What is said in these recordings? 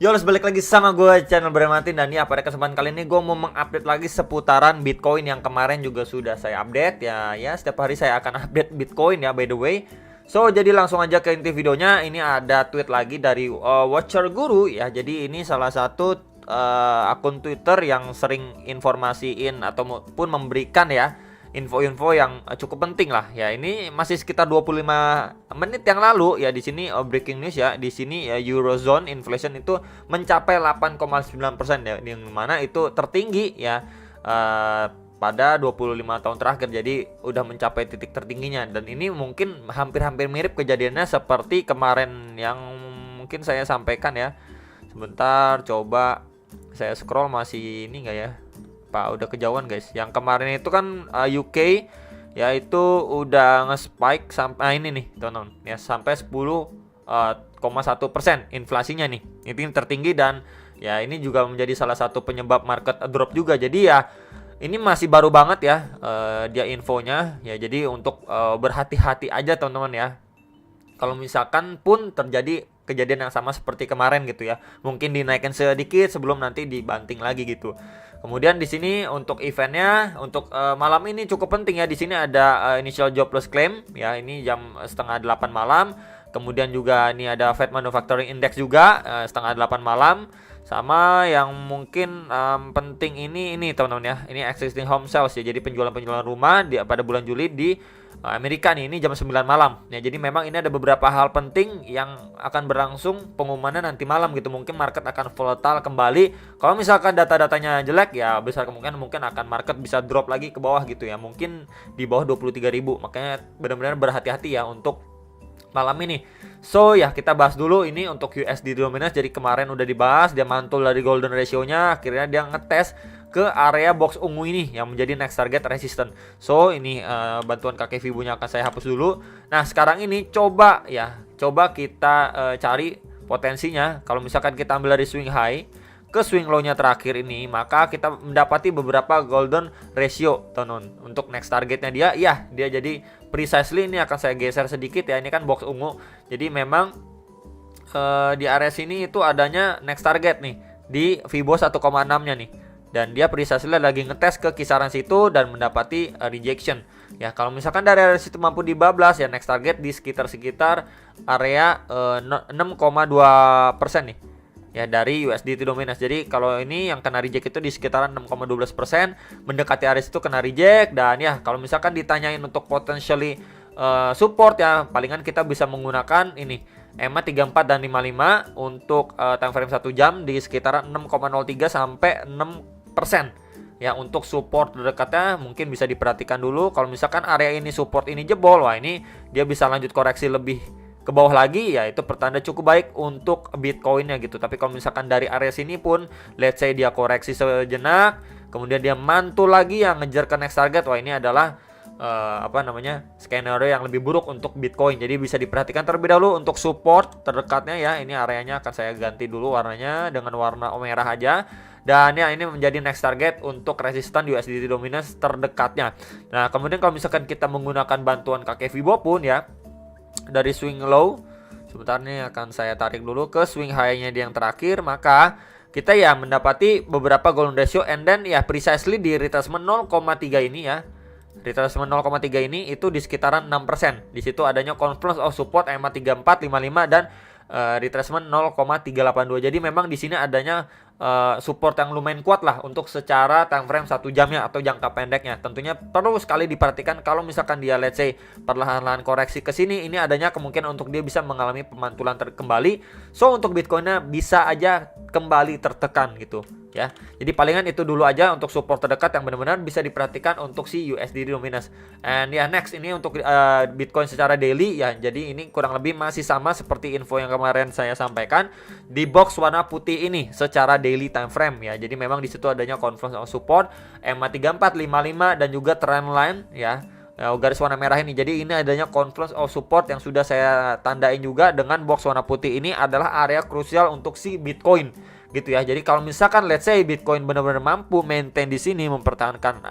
Yo, let's balik lagi sama gue channel Martin, dan ya pada kesempatan kali ini gue mau mengupdate lagi seputaran Bitcoin yang kemarin juga sudah saya update ya. Setiap hari saya akan update Bitcoin ya, by the way. So jadi langsung aja ke inti videonya. Ini ada tweet lagi dari Watcher Guru ya. Jadi ini salah satu akun Twitter yang sering informasiin ataupun memberikan ya info-info yang cukup penting lah ya. Ini masih sekitar 25 menit yang lalu ya. Di sini breaking news ya. Di sini ya, Eurozone inflation itu mencapai 8,9% ya, yang mana itu tertinggi ya pada 25 tahun terakhir. Jadi udah mencapai titik tertingginya, dan ini mungkin hampir-hampir mirip kejadiannya seperti kemarin yang mungkin saya sampaikan ya. Sebentar, coba saya scroll, masih ini enggak ya? Pak, udah kejauhan guys. Yang kemarin itu kan UK ya, itu udah nge-spike sampai ini nih teman-teman ya, sampai 10,1% inflasinya nih. Itu yang tertinggi, dan ya ini juga menjadi salah satu penyebab market drop juga. Jadi ya ini masih baru banget ya dia infonya ya. Jadi untuk berhati-hati aja teman-teman ya. Kalau misalkan pun terjadi kejadian yang sama seperti kemarin gitu ya, mungkin dinaikkan sedikit sebelum nanti dibanting lagi gitu. Kemudian di sini untuk eventnya untuk malam ini cukup penting ya. Di sini ada initial jobless claim ya, ini jam setengah 8 malam. Kemudian juga ini ada Fed Manufacturing Index juga setengah 8 malam. Sama yang mungkin penting ini teman-teman ya, ini existing home sales ya. Jadi penjualan rumah pada bulan Juli di Amerika nih, ini jam 9 malam ya. Jadi memang ini ada beberapa hal penting yang akan berlangsung pengumumannya nanti malam gitu. Mungkin market akan volatile kembali. Kalau misalkan data-datanya jelek ya, besar kemungkinan mungkin akan market bisa drop lagi ke bawah gitu ya. Mungkin di bawah 23.000. Makanya benar-benar berhati-hati ya untuk malam ini. So ya, kita bahas dulu ini untuk USD dominance. Jadi kemarin udah dibahas, dia mantul dari golden ratio-nya, akhirnya dia ngetes ke area box ungu ini yang menjadi next target resistance. So ini bantuan kakek Fibo-nya akan saya hapus dulu. Nah sekarang ini coba kita cari potensinya. Kalau misalkan kita ambil dari swing high ke swing low-nya terakhir ini, maka kita mendapati beberapa golden ratio teman. Untuk next targetnya dia jadi precisely, ini akan saya geser sedikit ya. Ini kan box ungu, jadi memang di area sini itu adanya next target nih di Fibo 1,6 nya nih, dan dia precisely lagi ngetes ke kisaran situ dan mendapati rejection ya. Kalau misalkan dari area situ mampu dibablas ya, next target di sekitar area 6,2% nih ya dari USD dominance. Jadi kalau ini yang kena reject itu di sekitaran 6,12%, mendekati area itu kena reject. Dan ya kalau misalkan ditanyain untuk potentially support ya, palingan kita bisa menggunakan ini EMA 34 dan 55 untuk time frame 1 jam di sekitaran 6,03 sampai 6% ya. Untuk support terdekatnya mungkin bisa diperhatikan dulu. Kalau misalkan area ini support ini jebol, wah ini dia bisa lanjut koreksi lebih ke bawah lagi ya, itu pertanda cukup baik untuk Bitcoinnya gitu. Tapi kalau misalkan dari area sini pun let's say dia koreksi sejenak, kemudian dia mantul lagi yang ngejar ke next target, wah ini adalah skenario yang lebih buruk untuk Bitcoin. Jadi bisa diperhatikan terlebih dahulu untuk support terdekatnya ya. Ini areanya akan saya ganti dulu warnanya dengan warna merah aja. Dan ya ini menjadi next target untuk resisten USD dominance terdekatnya. Nah kemudian kalau misalkan kita menggunakan bantuan kakek Fibo pun ya, dari swing low, sebentar nih akan saya tarik dulu ke swing high-nya yang terakhir, maka kita ya mendapati beberapa golden ratio, and then ya precisely di retracement 0,3 ini ya. Retracement 0,3 ini itu di sekitaran 6%. Di situ adanya confluence of support EMA 34, 55 dan retracement 0,382. Jadi memang di sini adanya support yang lumayan kuat lah untuk secara time frame 1 jamnya atau jangka pendeknya. Tentunya perlu sekali diperhatikan kalau misalkan dia let's say perlahan-lahan koreksi ke sini, ini adanya kemungkinan untuk dia bisa mengalami pemantulan kembali. So untuk Bitcoinnya bisa aja kembali tertekan gitu ya. Jadi palingan itu dulu aja untuk support terdekat yang benar-benar bisa diperhatikan untuk si USD dominance. And ya next ini untuk Bitcoin secara daily ya. Jadi ini kurang lebih masih sama seperti info yang kemarin saya sampaikan di box warna putih ini secara daily time frame ya. Jadi memang di situ adanya confluence of support EMA 34, 55 dan juga trend line ya. Garis warna merah ini. Jadi ini adanya confluence of support yang sudah saya tandain juga dengan box warna putih ini adalah area krusial untuk si Bitcoin gitu ya. Jadi kalau misalkan let's say Bitcoin benar-benar mampu maintain di sini, mempertahankan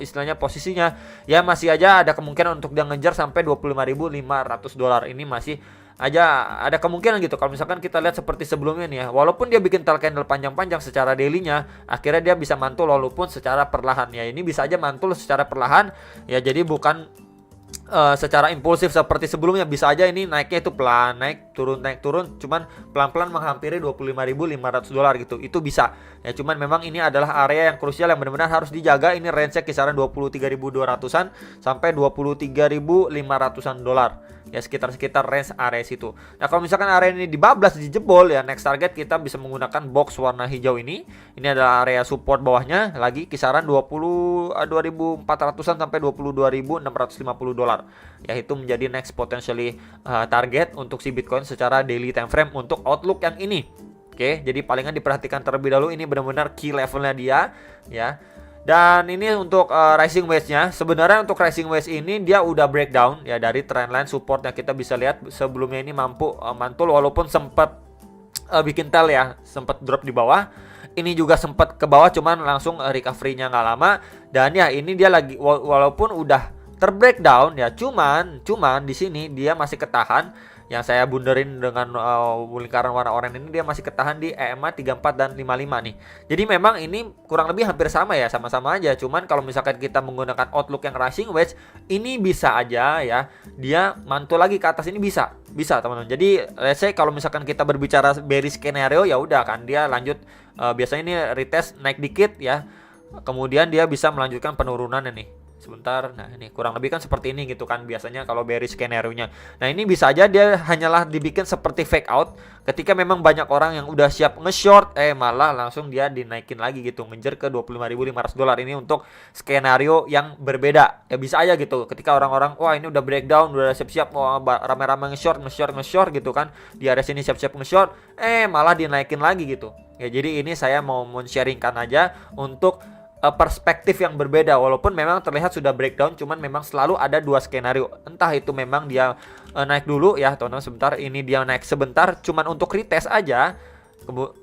istilahnya posisinya, ya masih aja ada kemungkinan untuk dia ngejar sampai $25.500. Ini masih ada kemungkinan gitu kalau misalkan kita lihat seperti sebelumnya nih ya, walaupun dia bikin tail candle panjang-panjang secara daily-nya, akhirnya dia bisa mantul walaupun secara perlahan ya. Ini bisa aja mantul secara perlahan ya, jadi bukan secara impulsif seperti sebelumnya. Bisa aja ini naiknya itu pelan, naik turun, cuman pelan-pelan menghampiri $25.500 gitu. Itu bisa. Ya cuman memang ini adalah area yang krusial yang benar-benar harus dijaga. Ini range-nya kisaran 23.200-an sampai 23.500-an dolar. Ya sekitar range area situ. Nah, kalau misalkan area ini dibablas, dijebol ya, next target kita bisa menggunakan box warna hijau ini. Ini adalah area support bawahnya lagi kisaran 2.400-an sampai 22.650 dolar. Ya itu menjadi next potentially target untuk si Bitcoin secara daily time frame untuk outlook yang ini. Oke, jadi palingan diperhatikan terlebih dahulu, ini benar-benar key levelnya dia ya. Dan ini untuk rising wedge-nya. Sebenarnya untuk rising wedge ini dia udah breakdown ya dari trendline support yang kita bisa lihat sebelumnya ini mampu mantul walaupun sempat bikin tail ya, sempat drop di bawah. Ini juga sempat ke bawah cuman langsung recovery-nya nggak lama. Dan ya ini dia lagi walaupun udah terbreakdown ya, cuman di sini dia masih ketahan. Yang saya bunderin dengan lingkaran warna oranye ini, dia masih ketahan di EMA 34 dan 55 nih. Jadi memang ini kurang lebih hampir sama ya, sama-sama aja. Cuman kalau misalkan kita menggunakan outlook yang rising wedge, ini bisa aja ya dia mantul lagi ke atas, ini bisa teman-teman. Jadi let's say kalau misalkan kita berbicara bearish scenario, ya udah kan dia lanjut biasanya ini retest naik dikit ya. Kemudian dia bisa melanjutkan penurunannya nih. Sebentar, nah ini kurang lebih kan seperti ini gitu kan biasanya kalau bearish skenario-nya. Nah ini bisa aja dia hanyalah dibikin seperti fake out ketika memang banyak orang yang udah siap nge-short, malah langsung dia dinaikin lagi gitu, ngejar ke $25.500 ini untuk skenario yang berbeda. Ya bisa aja gitu ketika orang-orang wah ini udah breakdown, udah siap-siap mau rame-rame nge-short gitu kan, di area sini siap-siap nge-short, malah dinaikin lagi gitu. Ya jadi ini saya mau men-sharingkan aja untuk perspektif yang berbeda, walaupun memang terlihat sudah breakdown, cuman memang selalu ada dua skenario. Entah itu memang dia naik dulu ya teman-teman sebentar, ini dia naik sebentar cuman untuk retest aja,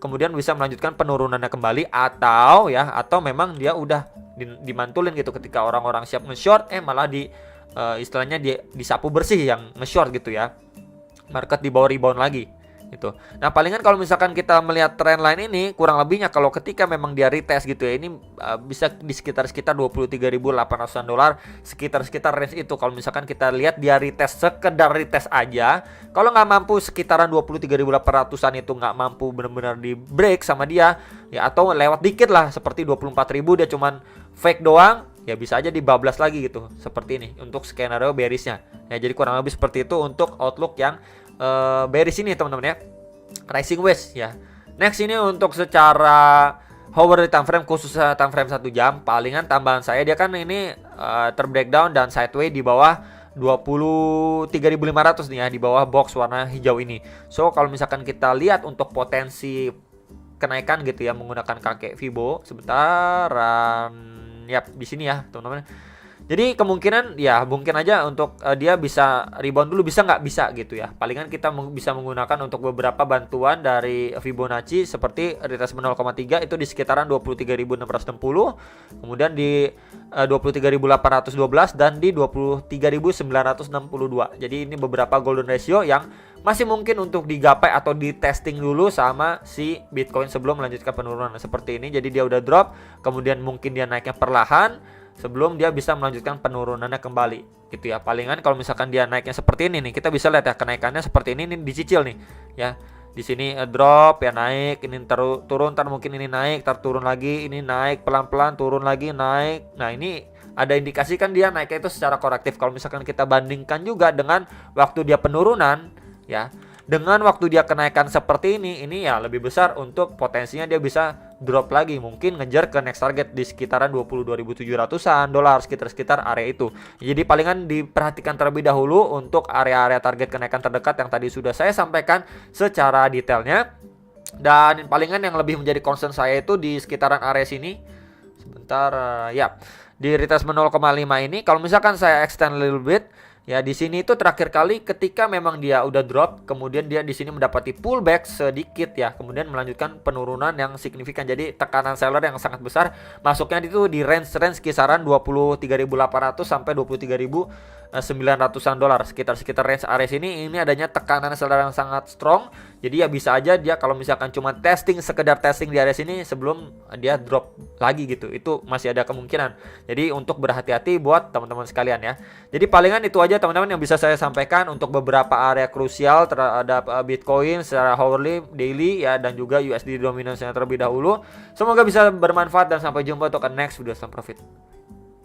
kemudian bisa melanjutkan penurunannya kembali, atau memang dia udah dimantulin gitu ketika orang-orang siap nge-short, malah istilahnya disapu bersih yang nge-short gitu ya, market di bawah rebound lagi gitu. Nah palingan kalau misalkan kita melihat trendline ini kurang lebihnya kalau ketika memang dia retest gitu ya, ini bisa di sekitar 23.800-an dolar, sekitar range itu. Kalau misalkan kita lihat dia retest, sekedar retest aja, kalau nggak mampu sekitaran 23.800-an itu, nggak mampu benar-benar di break sama dia ya, atau lewat dikit lah seperti 24.000 dia cuman fake doang, ya bisa aja dibablas lagi gitu seperti ini untuk skenario bearishnya ya. Jadi kurang lebih seperti itu untuk outlook yang bearish ini teman-teman ya, rising wedge ya. Next ini untuk secara hourly time frame, khusus time frame 1 jam, palingan tambahan saya dia kan ini terbreakdown dan sideways di bawah 23.500 nih ya, di bawah box warna hijau ini. So kalau misalkan kita lihat untuk potensi kenaikan gitu ya menggunakan kakek Fibo sebentaran ya di sini ya teman-teman. Jadi kemungkinan ya mungkin aja untuk dia bisa rebound dulu, bisa nggak bisa gitu ya. Palingan kita bisa menggunakan untuk beberapa bantuan dari Fibonacci seperti retracement 0,3 itu di sekitaran 23.660, kemudian di 23.812 dan di 23.962. Jadi ini beberapa golden ratio yang masih mungkin untuk digapai atau di testing dulu sama si Bitcoin sebelum melanjutkan penurunan seperti ini. Jadi dia udah drop, kemudian mungkin dia naiknya perlahan sebelum dia bisa melanjutkan penurunannya kembali gitu ya. Palingan kalau misalkan dia naiknya seperti ini nih, kita bisa lihat ya kenaikannya seperti ini dicicil nih ya. Di sini drop ya, naik, ini turun, ntar mungkin ini naik, ntar turun lagi, ini naik pelan-pelan, turun lagi, naik. Nah ini ada indikasi kan dia naiknya itu secara korektif. Kalau misalkan kita bandingkan juga dengan waktu dia penurunan ya, dengan waktu dia kenaikan seperti ini ya lebih besar untuk potensinya dia bisa drop lagi, mungkin ngejar ke next target di sekitaran 22.700-an dolar, sekitar area itu. Jadi palingan diperhatikan terlebih dahulu untuk area-area target kenaikan terdekat yang tadi sudah saya sampaikan secara detailnya. Dan palingan yang lebih menjadi concern saya itu di sekitaran area sini. Sebentar ya, di retracement 0,5 ini kalau misalkan saya extend a little bit Ya di sini itu terakhir kali ketika memang dia udah drop, kemudian dia di sini mendapati pullback sedikit ya, kemudian melanjutkan penurunan yang signifikan. Jadi tekanan seller yang sangat besar, masuknya itu di range kisaran 23.800 sampai 23.900-an dolar, sekitar range area ini adanya tekanan seller yang sangat strong. Jadi ya bisa aja dia kalau misalkan cuma sekedar testing di area sini sebelum dia drop lagi gitu, itu masih ada kemungkinan. Jadi untuk berhati-hati buat teman-teman sekalian ya. Jadi palingan itu aja teman-teman yang bisa saya sampaikan untuk beberapa area krusial terhadap Bitcoin secara hourly, daily ya, dan juga USD dominance-nya terlebih dahulu. Semoga bisa bermanfaat dan sampai jumpa untuk next video. Salam profit.